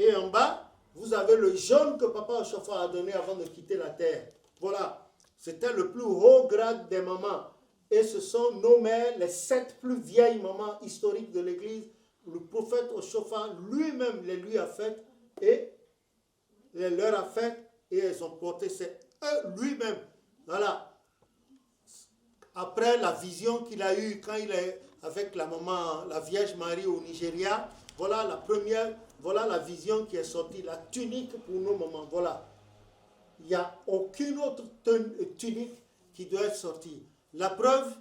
Et en bas, vous avez le jaune que Papa Ochofa a donné avant de quitter la terre. Voilà. C'était le plus haut grade des mamans. Et ce sont nos mères, les 7 plus vieilles mamans historiques de l'Église. Le prophète Ochofa lui-même les lui a faites et les leur a faites et elles ont porté. C'est eux lui-même. Voilà. Après la vision qu'il a eue quand il est avec la maman, la Vierge Marie au Nigeria, voilà la première, voilà la vision qui est sortie, la tunique pour nos mamans. Voilà. Il n'y a aucune autre tunique qui doit être sortie. La preuve,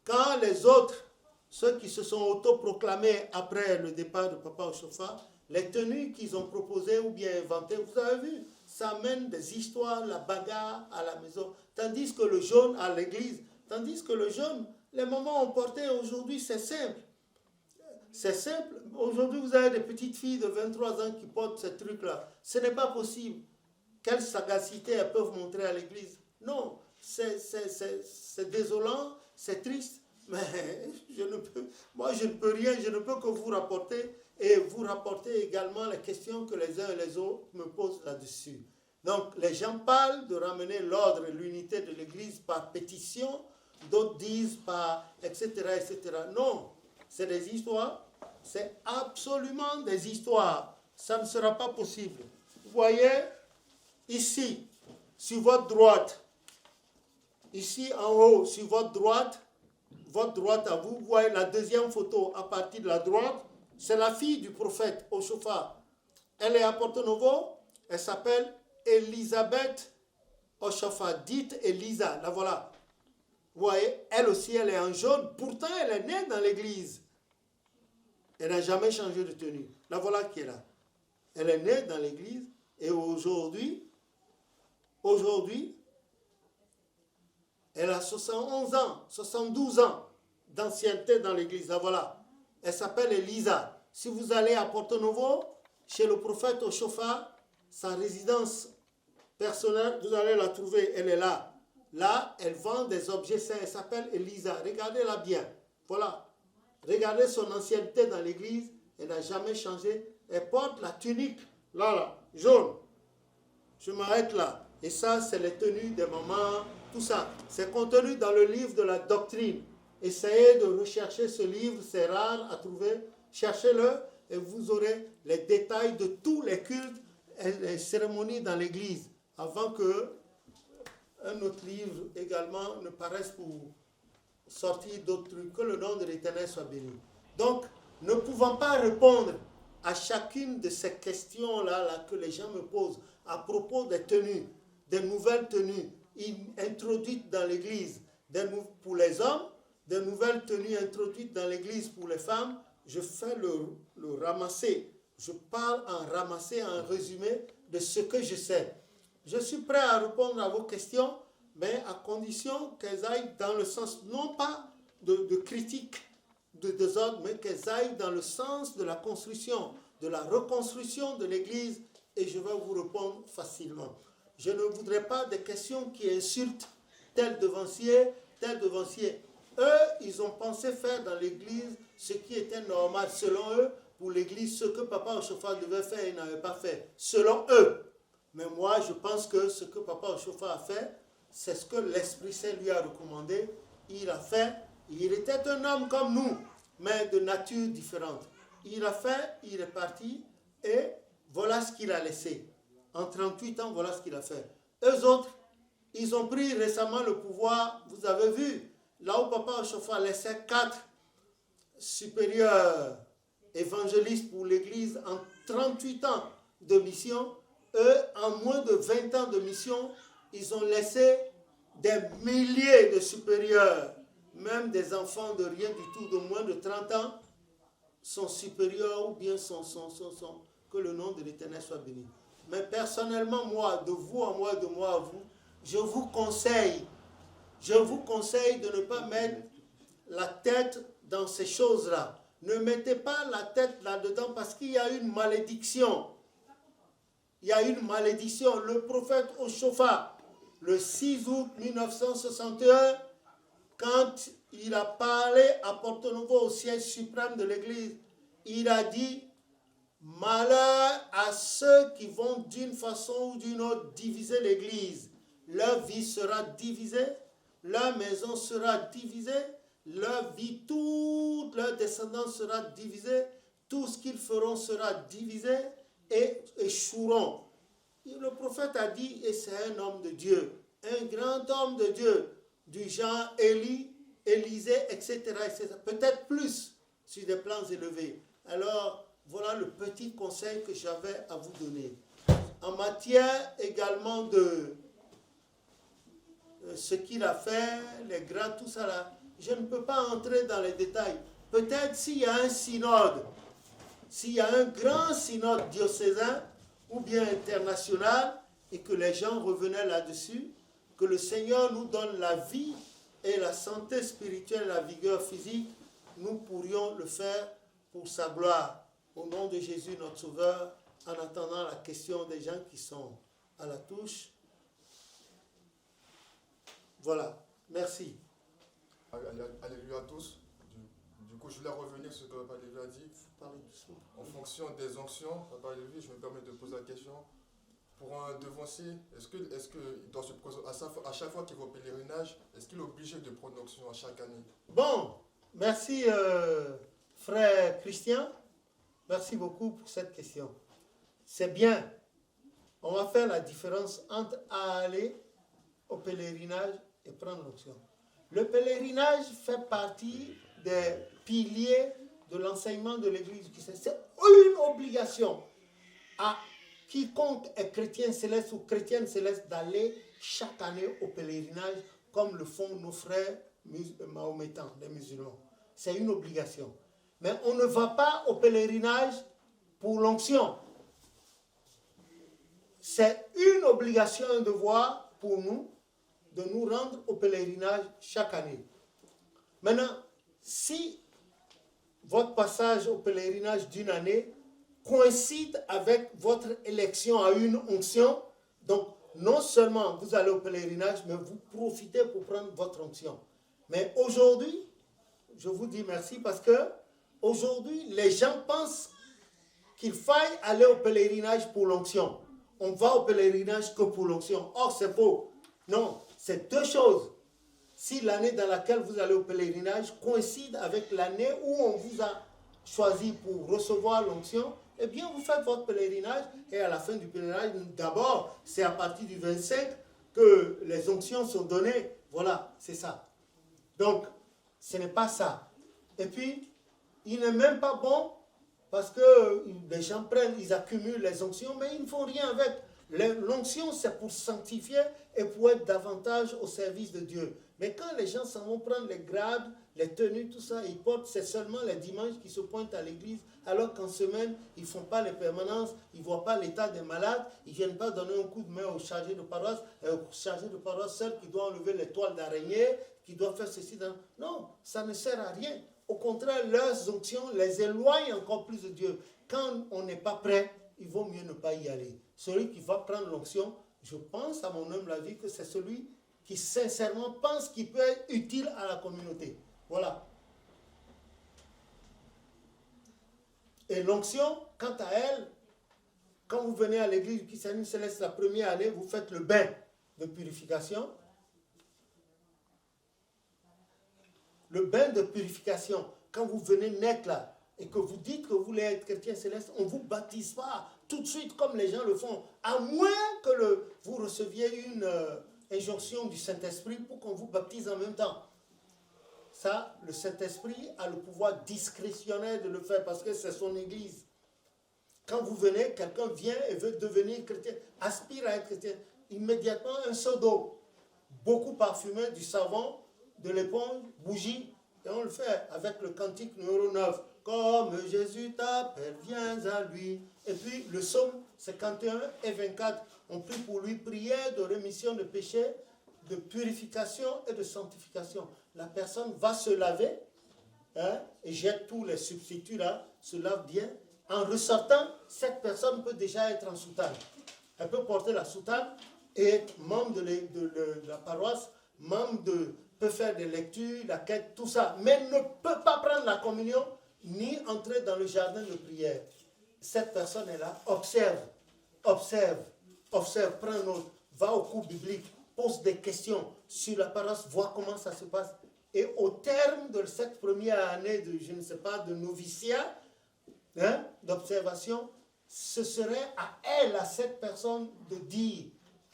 quand les autres, ceux qui se sont autoproclamés après le départ de Papa Ochofa, les tenues qu'ils ont proposées ou bien inventées, vous avez vu, ça amène des histoires, la bagarre à la maison. Tandis que le jaune à l'église, tandis que le jaune, les mamans ont porté aujourd'hui, c'est simple. C'est simple. Aujourd'hui, vous avez des petites filles de 23 ans qui portent ces trucs-là. Ce n'est pas possible. Quelle sagacité elles peuvent montrer à l'église? Non, c'est désolant, c'est triste, mais moi je ne peux rien, je ne peux que vous rapporter et vous rapporter également les questions que les uns et les autres me posent là-dessus. Donc les gens parlent de ramener l'ordre et l'unité de l'église par pétition, d'autres disent par etc. etc. Non, c'est des histoires, c'est absolument des histoires, ça ne sera pas possible. Vous voyez? Ici, sur votre droite, ici en haut, sur votre droite à vous, vous voyez la deuxième photo à partir de la droite, c'est la fille du prophète Ochofa. Elle est à Porto Novo, elle s'appelle Elisabeth Ochofa, dite Elisa, la voilà. Vous voyez, elle aussi, elle est en jaune, pourtant elle est née dans l'église. Elle n'a jamais changé de tenue. La voilà qui est là. Elle est née dans l'église et aujourd'hui, elle a 71 ans, 72 ans d'ancienneté dans l'église. La voilà. Elle s'appelle Elisa. Si vous allez à Porto Novo, chez le prophète Ochofa, sa résidence personnelle, vous allez la trouver. Elle est là. Là, elle vend des objets saints. Elle s'appelle Elisa. Regardez-la bien. Voilà. Regardez son ancienneté dans l'église. Elle n'a jamais changé. Elle porte la tunique, là, jaune. Je m'arrête là. Et ça, c'est les tenues des mamans, tout ça. C'est contenu dans le livre de la doctrine. Essayez de rechercher ce livre, c'est rare à trouver. Cherchez-le et vous aurez les détails de tous les cultes et les cérémonies dans l'église. Avant que un autre livre également ne paraisse pour sortir d'autres trucs. Que le nom de l'Éternel soit béni. Donc, ne pouvant pas répondre à chacune de ces questions-là que les gens me posent à propos des tenues, des nouvelles tenues introduites dans l'église pour les hommes, des nouvelles tenues introduites dans l'église pour les femmes, je fais le ramasser. Je parle en ramasser, en résumé de ce que je sais. Je suis prêt à répondre à vos questions, mais à condition qu'elles aillent dans le sens, non pas de critique, de désordre, mais qu'elles aillent dans le sens de la construction, de la reconstruction de l'église, et je vais vous répondre facilement. Je ne voudrais pas des questions qui insultent tel devancier, tel devancier. Eux, ils ont pensé faire dans l'église ce qui était normal. Selon eux, pour l'église, ce que Papa Ochofa devait faire, il n'avait pas fait. Selon eux. Mais moi, je pense que ce que Papa Ochofa a fait, c'est ce que l'Esprit Saint lui a recommandé. Il a fait. Il était un homme comme nous, mais de nature différente. Il a fait, il est parti, et voilà ce qu'il a laissé. En 38 ans, voilà ce qu'il a fait. Eux autres, ils ont pris récemment le pouvoir. Vous avez vu, là où Papa Ochofa laissait 4 supérieurs évangélistes pour l'Église en 38 ans de mission, eux, en moins de 20 ans de mission, ils ont laissé des milliers de supérieurs, même des enfants de rien du tout, de moins de 30 ans, sont supérieurs ou bien que le nom de l'Éternel soit béni. Mais personnellement, moi, de vous à moi, de moi à vous, je vous conseille de ne pas mettre la tête dans ces choses-là. Ne mettez pas la tête là-dedans parce qu'il y a une malédiction. Il y a une malédiction. Le prophète Ochofa, le 6 août 1961, quand il a parlé à Porto Novo au siège suprême de l'Église, il a dit: Malheur à ceux qui vont d'une façon ou d'une autre diviser l'Église. Leur vie sera divisée, leur maison sera divisée, leur vie, toute leur descendance sera divisée, tout ce qu'ils feront sera divisé et échoueront. Et le prophète a dit, et c'est un homme de Dieu, un grand homme de Dieu, du genre Élie, Élisée, etc., etc. Peut-être plus sur des plans élevés. Alors, voilà le petit conseil que j'avais à vous donner. En matière également de ce qu'il a fait, les grades, tout ça là, je ne peux pas entrer dans les détails. Peut-être s'il y a un synode, s'il y a un grand synode diocésain ou bien international et que les gens revenaient là-dessus, que le Seigneur nous donne la vie et la santé spirituelle, la vigueur physique, nous pourrions le faire pour sa gloire. Au nom de Jésus, notre Sauveur, en attendant la question des gens qui sont à la touche. Voilà, merci. Alléluia à tous. Du coup, je voulais revenir sur ce que Papa Lévi a dit. En fonction des onctions, Papa Lévi, je me permets de poser la question. Pour un devancier, est-ce que dans ce, à chaque fois qu'il va au pèlerinage, est-ce qu'il est obligé de prendre l'onction à chaque année? Bon, merci frère Christian. Merci beaucoup pour cette question. C'est bien. On va faire la différence entre aller au pèlerinage et prendre l'onction. Le pèlerinage fait partie des piliers de l'enseignement de l'Église. C'est une obligation à quiconque est chrétien céleste ou chrétienne céleste d'aller chaque année au pèlerinage comme le font nos frères mahométans, les musulmans. C'est une obligation. Mais on ne va pas au pèlerinage pour l'onction. C'est une obligation, un devoir pour nous de nous rendre au pèlerinage chaque année. Maintenant, si votre passage au pèlerinage d'une année coïncide avec votre élection à une onction, donc non seulement vous allez au pèlerinage, mais vous profitez pour prendre votre onction. Mais aujourd'hui, je vous dis merci parce que aujourd'hui, les gens pensent qu'il faille aller au pèlerinage pour l'onction. On va au pèlerinage que pour l'onction. Or, c'est faux. Non, c'est deux choses. Si l'année dans laquelle vous allez au pèlerinage coïncide avec l'année où on vous a choisi pour recevoir l'onction, eh bien, vous faites votre pèlerinage et à la fin du pèlerinage, d'abord, c'est à partir du 25 que les onctions sont données. Voilà, c'est ça. Donc, ce n'est pas ça. Et puis, il n'est même pas bon parce que les gens prennent, ils accumulent les onctions, mais ils ne font rien avec. L'onction, c'est pour sanctifier et pour être davantage au service de Dieu. Mais quand les gens s'en vont prendre les grades, les tenues, tout ça, ils portent, c'est seulement les dimanches qui se pointent à l'église, alors qu'en semaine, ils ne font pas les permanences, ils ne voient pas l'état des malades, ils ne viennent pas donner un coup de main au chargé de paroisse, seul qui doit enlever les toiles d'araignée, qui doit faire ceci. Non, ça ne sert à rien. Au contraire, leurs onctions les éloignent encore plus de Dieu. Quand on n'est pas prêt, il vaut mieux ne pas y aller. Celui qui va prendre l'onction, je pense à mon humble avis que c'est celui qui sincèrement pense qu'il peut être utile à la communauté. Voilà. Et l'onction, quant à elle, quand vous venez à l'église du christianisme céleste la première année, vous faites le bain de purification. Le bain de purification, quand vous venez naître là, et que vous dites que vous voulez être chrétien céleste, on ne vous baptise pas tout de suite comme les gens le font, à moins que vous receviez une injonction du Saint-Esprit pour qu'on vous baptise en même temps. Ça, le Saint-Esprit a le pouvoir discrétionnaire de le faire parce que c'est son église. Quand vous venez, quelqu'un vient et veut devenir chrétien, aspire à être chrétien, immédiatement un seau d'eau, beaucoup parfumé, du savon, de l'éponge, bougie, et on le fait avec le cantique numéro 9. Comme Jésus t'appelle, viens à lui. Et puis le psaume 51 et 24, on prie pour lui, prière de rémission de péché, de purification et de sanctification. La personne va se laver, et jette tous les substituts là, se lave bien. En ressortant, cette personne peut déjà être en soutane. Elle peut porter la soutane et être membre de la paroisse, peut faire des lectures, la quête, tout ça, mais ne peut pas prendre la communion ni entrer dans le jardin de prière. cette personne est là, observe, prends note, va au cours biblique, pose des questions sur l'apparence, vois comment ça se passe. Et au terme de cette première année de, je ne sais pas, de noviciat, d'observation, ce serait à elle, à cette personne, de dire,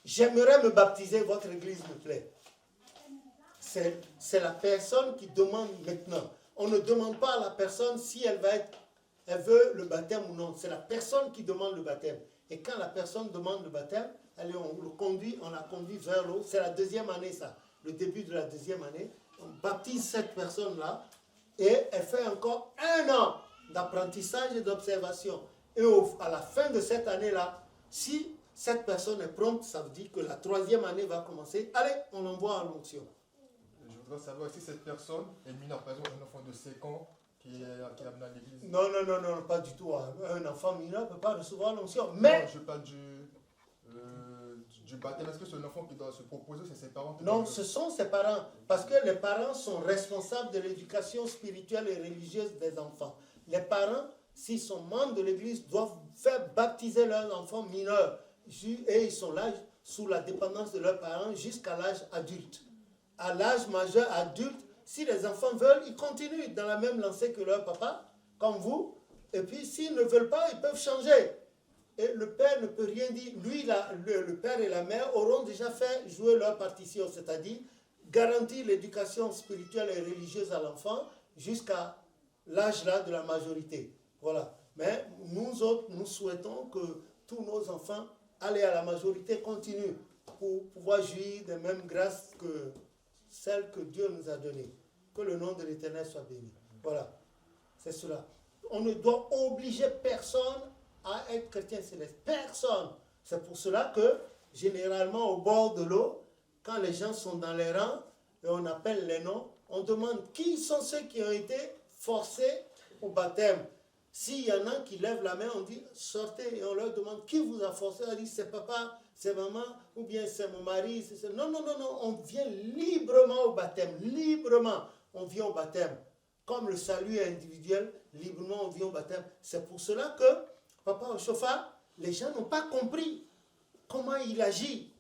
j'aimerais me baptiser, votre église me plaît. C'est la personne qui demande maintenant. On ne demande pas à la personne si elle veut le baptême ou non. C'est la personne qui demande le baptême. Et quand la personne demande le baptême, allez, on la conduit vers l'eau. C'est la deuxième année, ça. Le début de la deuxième année. On baptise cette personne-là et elle fait encore 1 an d'apprentissage et d'observation. Et à la fin de cette année-là, si cette personne est prompte, ça veut dire que la 3e année va commencer. Allez, on l'envoie à l'onction. Je voudrais savoir si cette personne est mineure, par exemple un enfant de 5 ans qui est amené à l'église. Non, pas du tout. Un enfant mineur ne peut pas recevoir l'onction. Mais... Non, je parle du baptême. Est-ce que c'est un enfant qui doit se proposer, c'est ses parents? Non, ce sont ses parents. Parce que les parents sont responsables de l'éducation spirituelle et religieuse des enfants. Les parents, s'ils sont membres de l'église, doivent faire baptiser leurs enfants mineurs. Et ils sont là, sous la dépendance de leurs parents, jusqu'à l'âge adulte. À l'âge majeur adulte, si les enfants veulent, ils continuent dans la même lancée que leur papa, comme vous. Et puis, s'ils ne veulent pas, ils peuvent changer. Et le père ne peut rien dire. Lui, le père et la mère auront déjà fait jouer leur partition, c'est-à-dire garantir l'éducation spirituelle et religieuse à l'enfant jusqu'à l'âge là de la majorité. Voilà. Mais nous autres, nous souhaitons que tous nos enfants, aller à la majorité, continuent pour pouvoir jouir des mêmes grâces que celles que Dieu nous a données. Que le nom de l'Éternel soit béni. Voilà. C'est cela. On ne doit obliger personne à être chrétien céleste. Personne. C'est pour cela que, généralement, au bord de l'eau, quand les gens sont dans les rangs, et on appelle les noms, on demande qui sont ceux qui ont été forcés au baptême. S'il y en a qui lèvent la main, on dit sortez, et on leur demande qui vous a forcé. On dit c'est papa, c'est maman, ou bien c'est mon mari. Non, on vient librement au baptême. Librement, on vient au baptême. Comme le salut est individuel, librement on vient au baptême. C'est pour cela que Papa Oshofa, les gens n'ont pas compris comment il agit.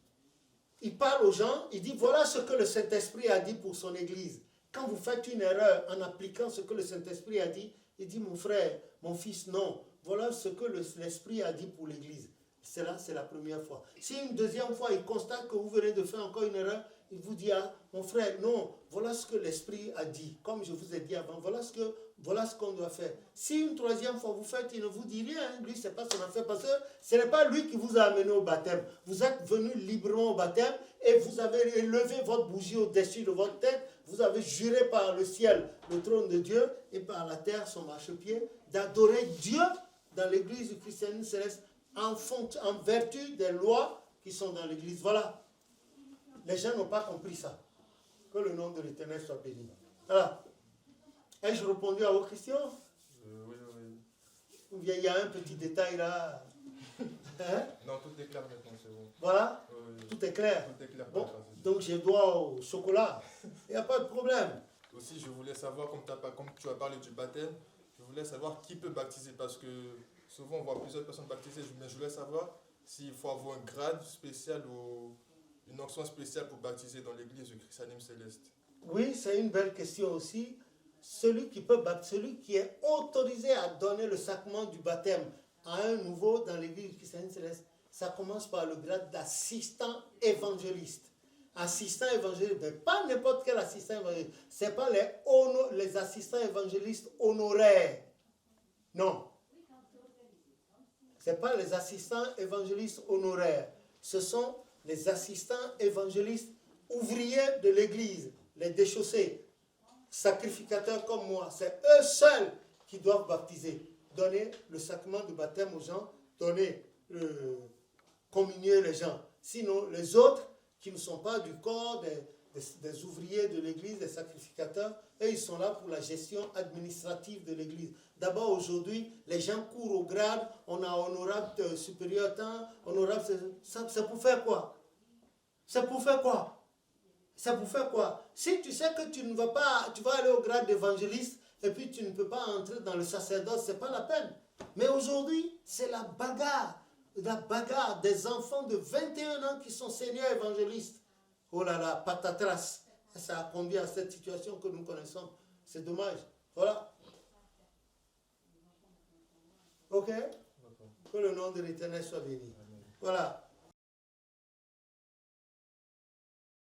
Il parle aux gens, il dit voilà ce que le Saint-Esprit a dit pour son Église. Quand vous faites une erreur en appliquant ce que le Saint-Esprit a dit, il dit mon frère, mon fils, non. Voilà ce que l'Esprit a dit pour l'Église. Cela, c'est la première fois. Si une deuxième fois, il constate que vous venez de faire encore une erreur, il vous dit, ah, mon frère, non, voilà ce que l'Esprit a dit. Comme je vous ai dit avant, voilà ce qu'on doit faire. Si une troisième fois vous faites, il ne vous dit rien. Lui, c'est pas son affaire parce que ce n'est pas lui qui vous a amené au baptême. Vous êtes venu librement au baptême et vous avez élevé votre bougie au-dessus de votre tête. Vous avez juré par le ciel, le trône de Dieu, et par la terre, son marchepied, d'adorer Dieu dans l'église du christianisme céleste en vertu des lois qui sont dans l'église. Voilà. Les gens n'ont pas compris ça. Que le nom de l'Éternel soit béni. Voilà. Ai-je répondu à vos questions? Oui. Ou bien il y a un petit détail là? Hein? Non, tout est clair maintenant, c'est bon. Voilà. Tout est clair. Tout est clair. Bon, donc j'ai droit au chocolat. Il n'y a pas de problème. Aussi, je voulais savoir, comme tu as parlé du baptême, je voulais savoir qui peut baptiser parce que souvent on voit plusieurs personnes baptisées, mais je voulais savoir s'il faut avoir un grade spécial ou une onction spéciale pour baptiser dans l'église du christianisme céleste. Oui, c'est une belle question aussi. Celui qui est autorisé à donner le sacrement du baptême à un nouveau dans l'église du christianisme céleste, ça commence par le grade d'assistant évangéliste. Assistant évangéliste, mais pas n'importe quel assistant évangéliste. Ce n'est pas les assistants évangélistes honoraires. Non. Ce n'est pas les assistants évangélistes honoraires. Ce sont les assistants évangélistes ouvriers de l'église, les déchaussés, sacrificateurs comme moi. C'est eux seuls qui doivent baptiser, donner le sacrement du baptême aux gens, communier les gens. Sinon, les autres qui ne sont pas du corps des ouvriers de l'église, des sacrificateurs, eux, ils sont là pour la gestion administrative de l'église. D'abord, aujourd'hui, les gens courent au grade, on a honorable supérieur temps, honorable... C'est pour faire quoi? C'est pour faire quoi? C'est pour faire quoi? Si tu sais que tu ne vas pas, tu vas aller au grade d'évangéliste, et puis tu ne peux pas entrer dans le sacerdoce, c'est pas la peine. Mais aujourd'hui, c'est la bagarre des enfants de 21 ans qui sont seigneurs évangélistes. Oh là là, patatras. Ça a conduit à cette situation que nous connaissons. C'est dommage. Voilà. Ok? Que le nom de l'Éternel soit béni. Voilà.